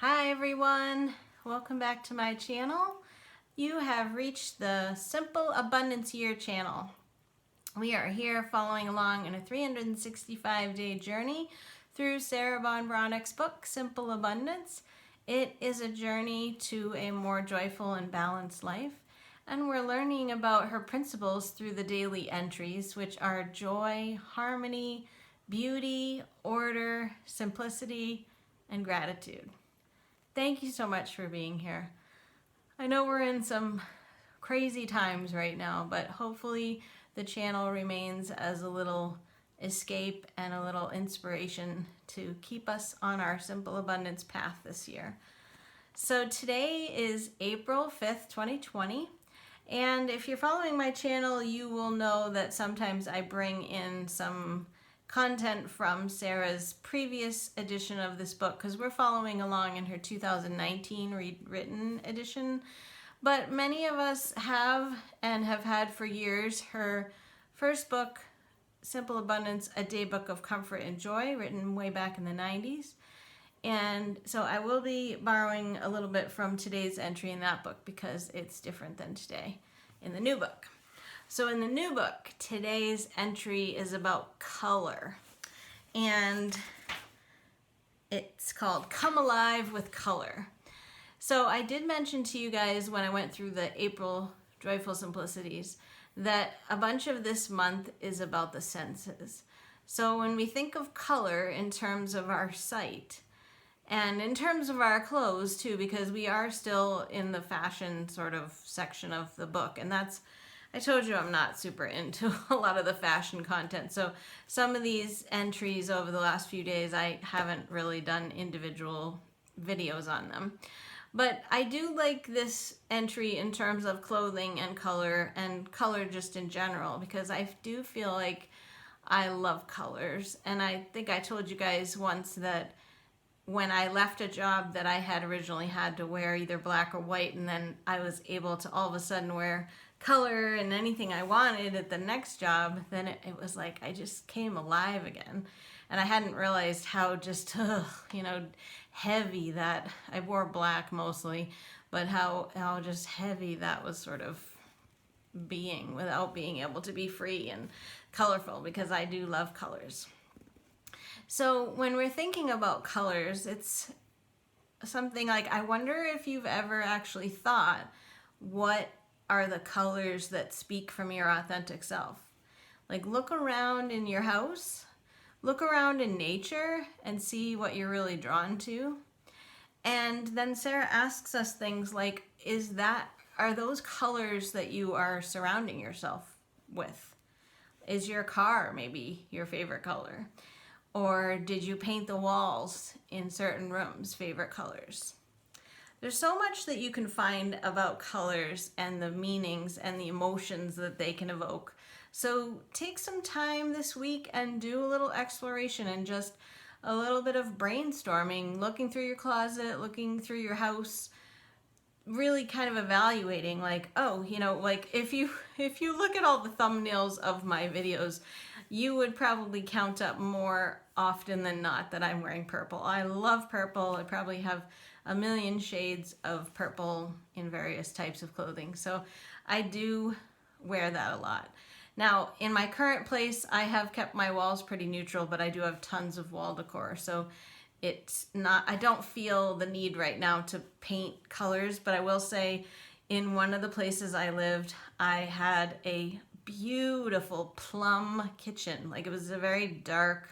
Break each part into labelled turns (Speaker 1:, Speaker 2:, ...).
Speaker 1: Hi everyone, welcome back to my channel. You have reached the Simple Abundance Year channel. We are here following along in a 365-day journey through Sarah Ban Beathnach's book, Simple Abundance. It is a journey to a more joyful and balanced life, and we're learning about her principles through the daily entries, which are joy, harmony, beauty, order, simplicity, and gratitude. Thank you so much for being here. I know we're in some crazy times right now, but hopefully the channel remains as a little escape and a little inspiration to keep us on our simple abundance path this year. So today is April 5th, 2020. And if you're following my channel, you will know that sometimes I bring in some content from Sarah's previous edition of this book because we're following along in her 2019 written edition. But many of us have and have had for years her first book, Simple Abundance, A Daybook of Comfort and Joy, written way back in the 90s. And so I will be borrowing a little bit from today's entry in that book because it's different than today in the new book. So in the new book, today's entry is about color, and it's called Come Alive with Color. So I did mention to you guys when I went through the April Joyful Simplicities that a bunch of this month is about the senses. So when we think of color in terms of our sight, and in terms of our clothes too, because we are still in the fashion sort of section of the book, and I told you I'm not super into a lot of the fashion content, so some of these entries over the last few days I haven't really done individual videos on them. But I do like this entry in terms of clothing and color just in general, because I do feel like I love colors. And I think I told you guys once that when I left a job that I had originally had to wear either black or white, and then I was able to all of a sudden wear color and anything I wanted at the next job, then it was like I just came alive again. And I hadn't realized how just, heavy that, I wore black mostly, but how just heavy that was sort of being without being able to be free and colorful, because I do love colors. So when we're thinking about colors, it's something like, I wonder if you've ever actually thought, what are the colors that speak from your authentic self? Like, look around in your house, look around in nature and see what you're really drawn to. And then Sarah asks us things like, are those colors that you are surrounding yourself with? Is your car maybe your favorite color? Or did you paint the walls in certain rooms favorite colors? There's so much that you can find about colors and the meanings and the emotions that they can evoke. So take some time this week and do a little exploration and just a little bit of brainstorming, looking through your closet, looking through your house, really kind of evaluating, like, like if you look at all the thumbnails of my videos, you would probably count up more often than not that I'm wearing purple. I love purple. I probably have a million shades of purple in various types of clothing. So I do wear that a lot. Now, in my current place, I have kept my walls pretty neutral, but I do have tons of wall decor. So I don't feel the need right now to paint colors, but I will say in one of the places I lived, I had a beautiful plum kitchen. Like, it was a very dark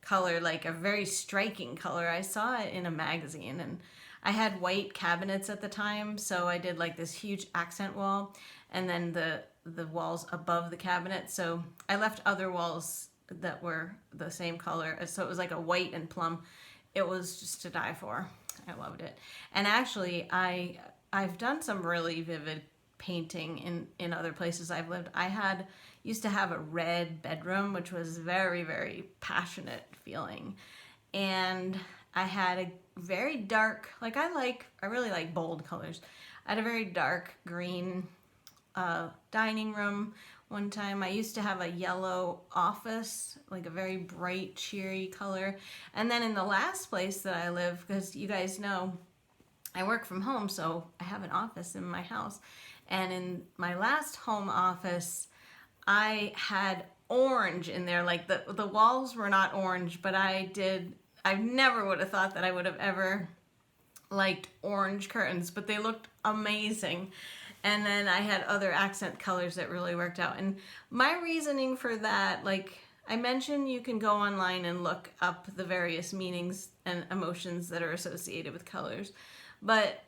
Speaker 1: color, like a very striking color. I saw it in a magazine, and I had white cabinets at the time, so I did like this huge accent wall and then the walls above the cabinet. So I left other walls that were the same color, so it was like a white and plum. It was just to die for. I loved it. And actually I've done some really vivid painting in other places I've lived. Used to have a red bedroom, which was very, very passionate feeling. And I had a very dark, I really like bold colors. I had a very dark green dining room one time. I used to have a yellow office, like a very bright, cheery color. And then in the last place that I live, because you guys know I work from home, so I have an office in my house. And in my last home office, I had orange in there. Like the walls were not orange, but I never would have thought that I would have ever liked orange curtains, but they looked amazing. And then I had other accent colors that really worked out. And my reasoning for that, like I mentioned, you can go online and look up the various meanings and emotions that are associated with colors. But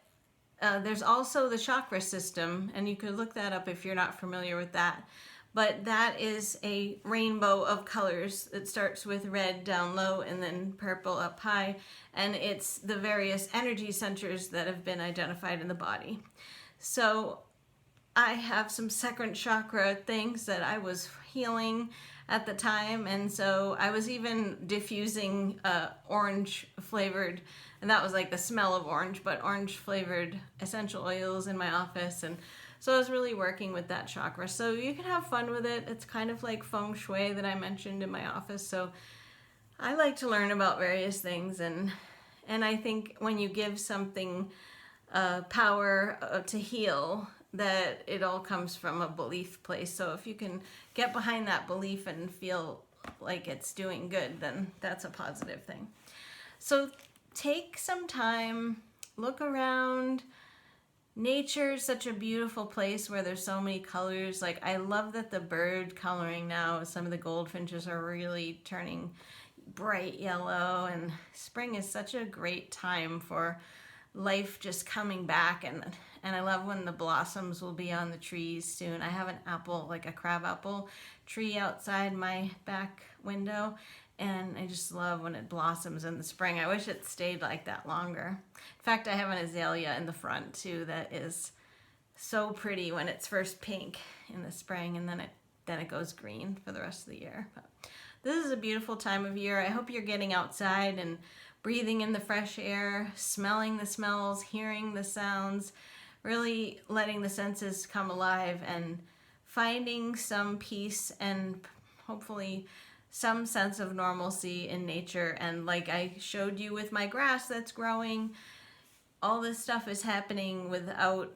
Speaker 1: there's also the chakra system, and you could look that up if you're not familiar with that. But that is a rainbow of colors. It starts with red down low and then purple up high. And it's the various energy centers that have been identified in the body. So I have some second chakra things that I was healing at the time. And so I was even diffusing orange flavored, and that was like the smell of orange, but orange flavored essential oils in my office. And so I was really working with that chakra. So you can have fun with it. It's kind of like feng shui that I mentioned in my office. So I like to learn about various things. And I think when you give something power to heal, that it all comes from a belief place. So if you can get behind that belief and feel like it's doing good, then that's a positive thing. So take some time, look around. Nature is such a beautiful place where there's so many colors. Like I love that the bird coloring now, some of the goldfinches are really turning bright yellow, and spring is such a great time for life just coming back. And I love when the blossoms will be on the trees soon. I have an apple, like a crab apple tree outside my back window, and I just love when it blossoms in the spring. I wish it stayed like that longer. In fact, I have an azalea in the front too that is so pretty when it's first pink in the spring, and then it goes green for the rest of the year. But this is a beautiful time of year. I hope you're getting outside and breathing in the fresh air, smelling the smells, hearing the sounds, really letting the senses come alive and finding some peace and hopefully some sense of normalcy in nature. And like I showed you with my grass that's growing, all this stuff is happening without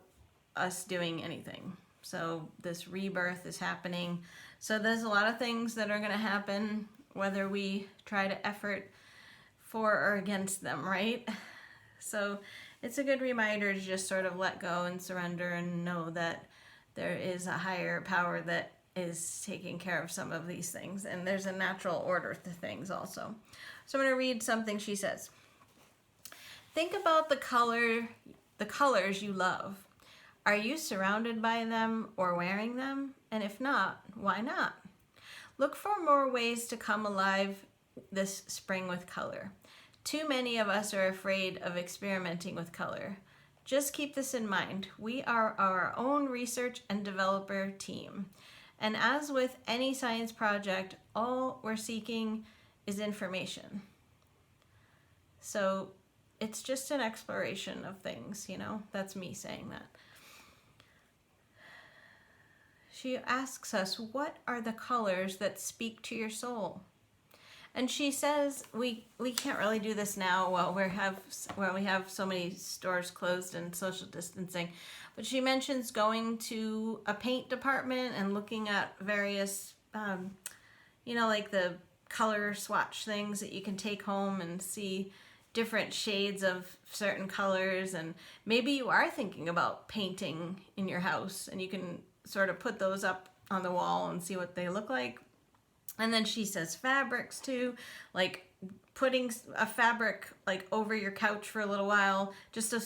Speaker 1: us doing anything. So this rebirth is happening. So there's a lot of things that are going to happen whether we try to effort for or against them, right? So it's a good reminder to just sort of let go and surrender and know that there is a higher power that is taking care of some of these things, and there's a natural order to things also. So I'm going to read something she says. Think about the colors you love. Are you surrounded by them or wearing them? And if not, why not? Look for more ways to come alive this spring with color. Too many of us are afraid of experimenting with color. Just keep this in mind. We are our own research and developer team. And as with any science project, all we're seeking is information. So it's just an exploration of things, you know? That's me saying that. She asks us, what are the colors that speak to your soul? And she says, we can't really do this now while we have so many stores closed and social distancing. But she mentions going to a paint department and looking at various, like the color swatch things that you can take home and see different shades of certain colors. And maybe you are thinking about painting in your house, and you can sort of put those up on the wall and see what they look like. And then she says fabrics too, like putting a fabric like over your couch for a little while, just a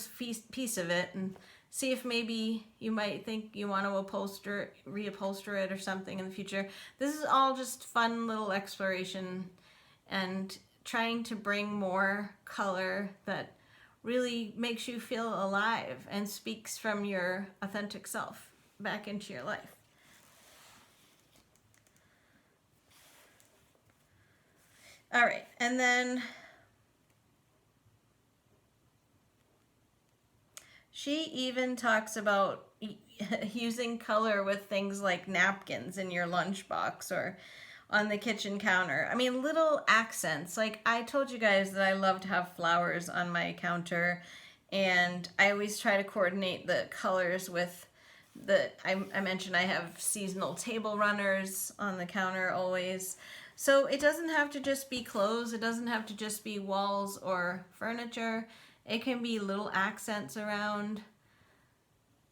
Speaker 1: piece of it, and see if maybe you might think you want to reupholster it or something in the future. This is all just fun little exploration and trying to bring more color that really makes you feel alive and speaks from your authentic self back into your life. All right, and then she even talks about using color with things like napkins in your lunchbox or on the kitchen counter. I mean, little accents. Like I told you guys that I love to have flowers on my counter, And I always try to coordinate the colors with I mentioned I have seasonal table runners on the counter always. So it doesn't have to just be clothes. It doesn't have to just be walls or furniture. It can be little accents around.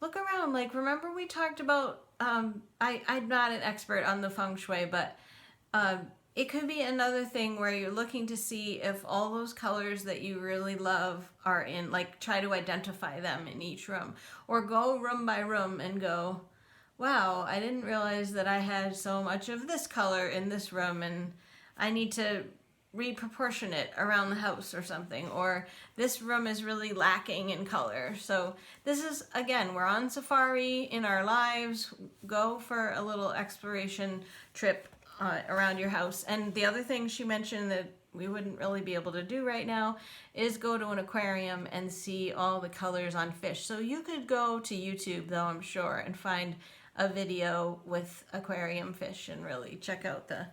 Speaker 1: Look around. Like, remember we talked about, I'm not an expert on the feng shui, but it could be another thing where you're looking to see if all those colors that you really love are in, like, try to identify them in each room, or go room by room and go, wow, I didn't realize that I had so much of this color in this room, and I need to reproportion it around the house or something, or this room is really lacking in color. So this is, again, we're on safari in our lives. Go for a little exploration trip around your house. And the other thing she mentioned that we wouldn't really be able to do right now is go to an aquarium and see all the colors on fish. So you could go to YouTube, though, I'm sure, and find a video with aquarium fish and really check out the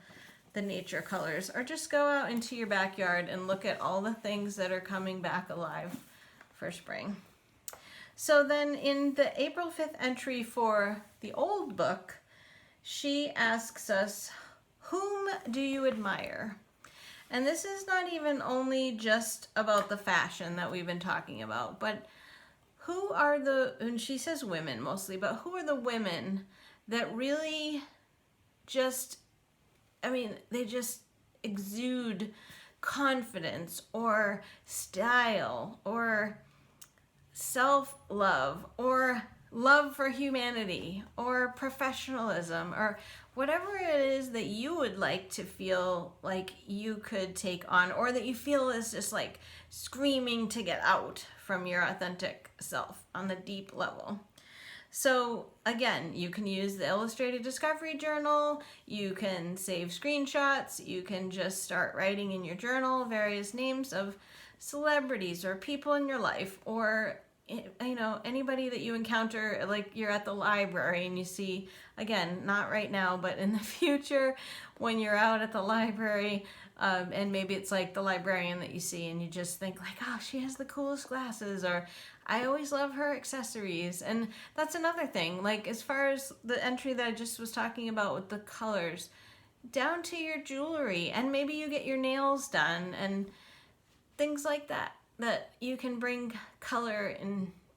Speaker 1: nature colors, or just go out into your backyard and look at all the things that are coming back alive for spring. So then in the April 5th entry for the old book, she asks us, whom do you admire? And this is not even only just about the fashion that we've been talking about, but who are and she says women mostly, but who are the women that really just, they just exude confidence or style or self-love or love for humanity or professionalism or whatever it is that you would like to feel like you could take on, or that you feel is just like screaming to get out from your authentic self on the deep level. So again, you can use the Illustrated Discovery Journal, you can save screenshots, you can just start writing in your journal various names of celebrities or people in your life, or anybody that you encounter, like you're at the library and you see, again, not right now, but in the future, when you're out at the library, and maybe it's like the librarian that you see and you just think like, oh, she has the coolest glasses, or I always love her accessories. And that's another thing, like as far as the entry that I just was talking about with the colors, down to your jewelry, and maybe you get your nails done and things like that, that you can bring color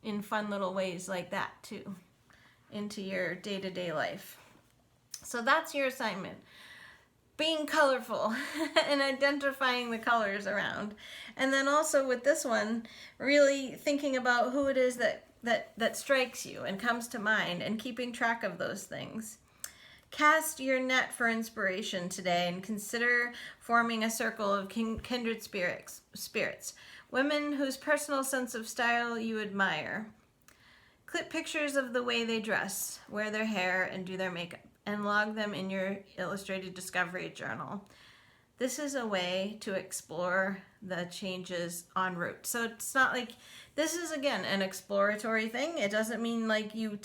Speaker 1: in fun little ways like that too into your day-to-day life. So that's your assignment. Being colorful and identifying the colors around. And then also with this one, really thinking about who it is that strikes you and comes to mind, and keeping track of those things. Cast your net for inspiration today and consider forming a circle of kindred spirits, women whose personal sense of style you admire. Clip pictures of the way they dress, wear their hair, and do their makeup, and log them in your Illustrated Discovery Journal. This is a way to explore the changes en route. So it's not like, this is again an exploratory thing. It doesn't mean like you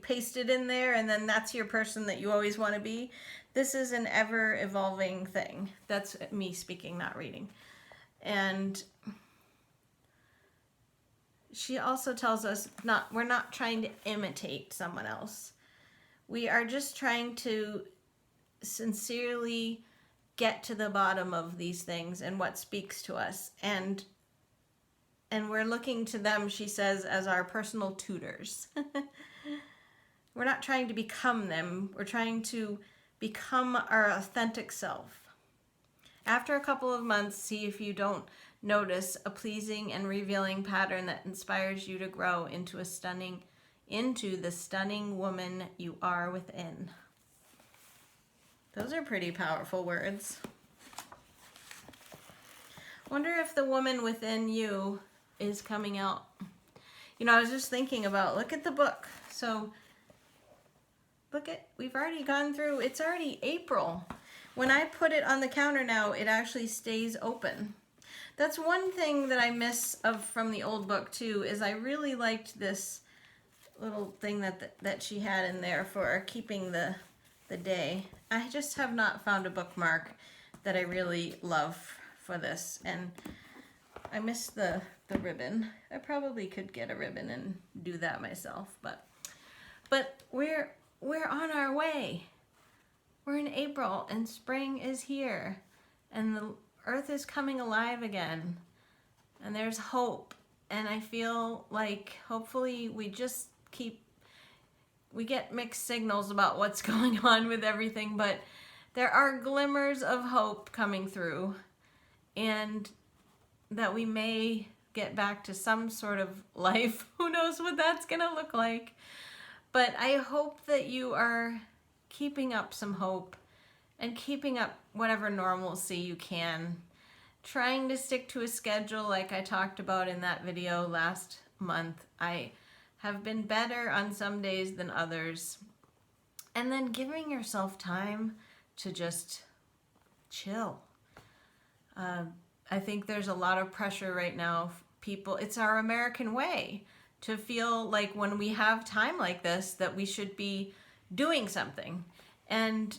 Speaker 1: paste it in there and then that's your person that you always want to be. This is an ever evolving thing. That's me speaking, not reading. And she also tells us we're not trying to imitate someone else. We are just trying to sincerely get to the bottom of these things and what speaks to us. And we're looking to them, she says, as our personal tutors. We're not trying to become them. We're trying to become our authentic self. After a couple of months, see if you don't notice a pleasing and revealing pattern that inspires you to grow into the stunning woman you are within. Those are pretty powerful words. Wonder if the woman within you is coming out. I was just thinking about, look at the book. So we've already gone through, it's already April. When I put it on the counter now, it actually stays open. That's one thing that I miss from the old book too, is I really liked this little thing that she had in there for keeping the day. I just have not found a bookmark that I really love for this, and I miss the the ribbon. I probably could get a ribbon and do that myself, but we're on our way. We're in April and spring is here and the earth is coming alive again and there's hope, and I feel like hopefully we get mixed signals about what's going on with everything, but there are glimmers of hope coming through, and that we may get back to some sort of life. Who knows what that's gonna look like? But I hope that you are keeping up some hope and keeping up whatever normalcy you can. Trying to stick to a schedule like I talked about in that video last month. I have been better on some days than others. And then giving yourself time to just chill. I think there's a lot of pressure right now. People, it's our American way to feel like when we have time like this that we should be doing something. And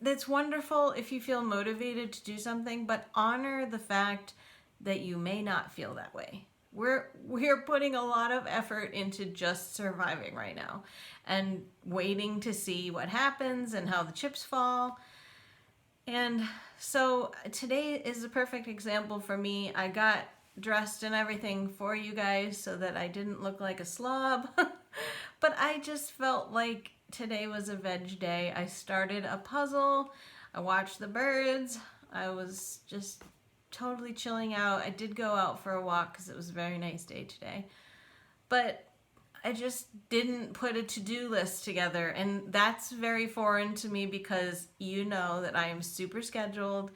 Speaker 1: it's wonderful if you feel motivated to do something, but honor the fact that you may not feel that way. We're putting a lot of effort into just surviving right now and waiting to see what happens and how the chips fall. And so today is a perfect example for me. I got dressed and everything for you guys so that I didn't look like a slob, but I just felt like today was a veg day. I started a puzzle, I watched the birds, I was just totally chilling out. I did go out for a walk because it was a very nice day today, but I just didn't put a to-do list together, and that's very foreign to me because you know that I am super scheduled,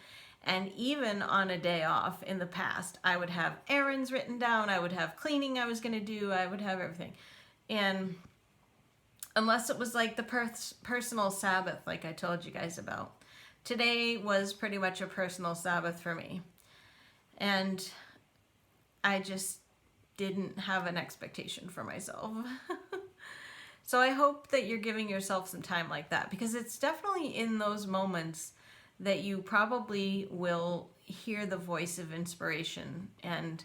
Speaker 1: and even on a day off in the past, I would have errands written down, I would have cleaning I was going to do, I would have everything. And unless it was like the personal Sabbath like I told you guys about, today was pretty much a personal Sabbath for me. And I just didn't have an expectation for myself. So I hope that you're giving yourself some time like that, because it's definitely in those moments that you probably will hear the voice of inspiration and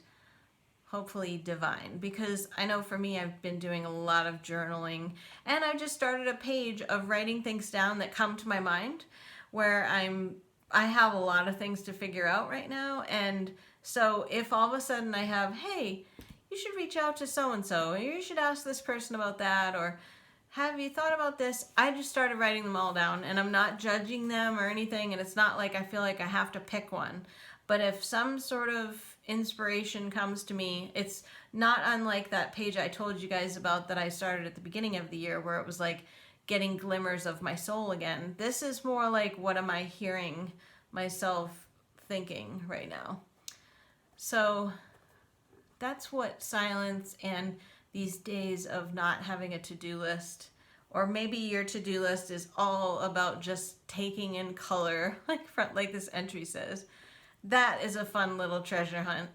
Speaker 1: hopefully divine. Because I know for me, I've been doing a lot of journaling, and I just started a page of writing things down that come to my mind, where I have a lot of things to figure out right now. And so if all of a sudden I have, hey, you should reach out to so-and-so, or you should ask this person about that, or have you thought about this? I just started writing them all down, and I'm not judging them or anything, and it's not like I feel like I have to pick one. But if some sort of inspiration comes to me, it's not unlike that page I told you guys about that I started at the beginning of the year, where it was like getting glimmers of my soul again. This is more like, what am I hearing myself thinking right now? So that's what silence and these days of not having a to-do list, or maybe your to-do list is all about just taking in color, like this entry says. That is a fun little treasure hunt,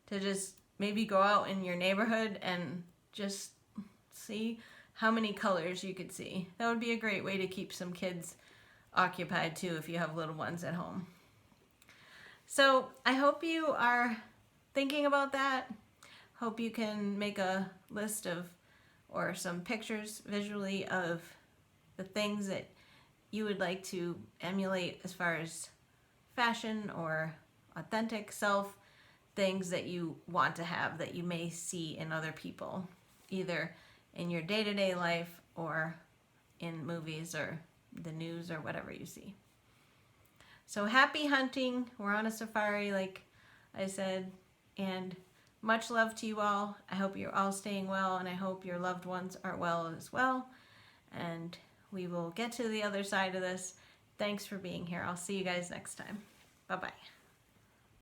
Speaker 1: to just maybe go out in your neighborhood and just see how many colors you could see. That would be a great way to keep some kids occupied too if you have little ones at home. So I hope you are thinking about that. Hope you can make a list of, or some pictures visually of the things that you would like to emulate as far as fashion or authentic self, things that you want to have that you may see in other people, either in your day-to-day life or in movies or the news or whatever you see. So happy hunting. We're on a safari, like I said, and much love to you all. I hope you're all staying well, and I hope your loved ones are well as well. And we will get to the other side of this. Thanks for being here. I'll see you guys next time. Bye-bye.